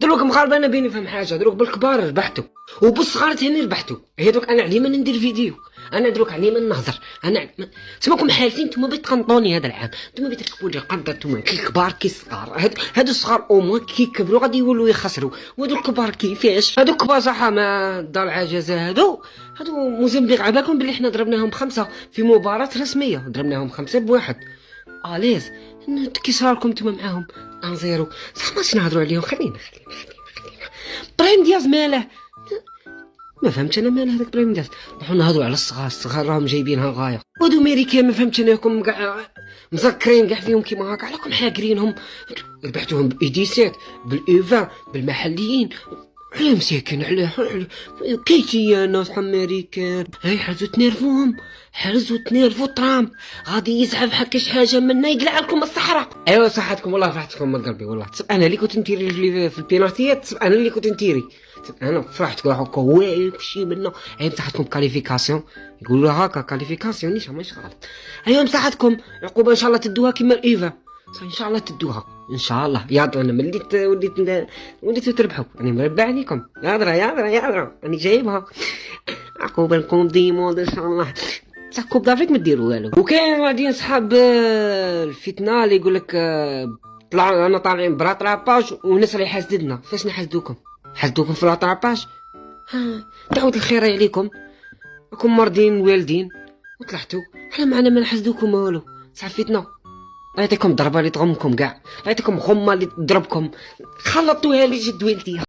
دروك مغاربه انا بيني فهم حاجه، دروك بالكبار ربحتوا وبالصغار ثاني ربحتوا. هي دوك انا عليما ندير فيديو، انا دروك عليما نهضر، انا سماكم حالفين نتوما بتقنطوني هذا العام، نتوما بتركبوا لي القنطه، نتوما كي كبار كي صغار. هادو الصغار اومو كي كبروا غادي يولوا يخسروا، وهادو الكبار كيفاش؟ هادو الكبار صح ما دار العجزه، هادو موزمبيق عباكم بلي حنا ضربناهم 5 في مباراه رسميه، ضربناهم 5-1 اليز. كي صاركم نتوما معاهم 1-0 صح ماش نهضروا عليهم. خلينا ابراهيم دياز ماله؟ ما فهمتش انا مال هذاك ابراهيم دياز. نروحو نهضروا على الصغار راهم جايبينها غايه. ودو ميريكان ما فهمتش انا راكم كاع مزكرين كاع فيهم كيما هكا، علاكم حاقرينهم؟ ربحتوهم بايديسات بالايفا بالمحليين، على مساكن على كيتي ناس امريكان. هاي حرزوا تنيرفوا ترامب غادي يزعف حكاش حاجه منا يقلع لكم الصحراء. ايوا صحتكم والله فرحتكم من قلبي والله. انا اللي كنت نتيري في البينالتيات، انا اللي كنت نتيري، انا فرحت كاع هكا واعي كلشي منا. ايوا مساحتكم كاليفيكاسيون، يقولوا هكا كاليفيكاسيون نيش ماشي غلط. ايوا مساحتكم عقوبه ان شاء الله تدوها كيما الايفا، ان شاء الله تدوها ان شاء الله. ياض انا ملي وليتو تربحوا راني مربع عليكم. ياضرا راني جايبها عقوبه لكم ديموند ان شاء الله. بصح كوب دافريك ما ديروا والو. وكاين غادي نصحاب الفتنه اللي يقول لك طلع انا طالعين برا طراباج وناس راهي حاسدتنا. فاش نحسدوكم؟ حسدوكم في طراباج؟ ها تعود الخير عليكم، راكم مرضين والدين وطلعتوا. حنا معنا ما نحسدوكم والو. صح فتنه عيطيكم ضربه اللي تغمكم كاع، عيطيكم غمه اللي تضربكم، خلطوها لي جد والديها.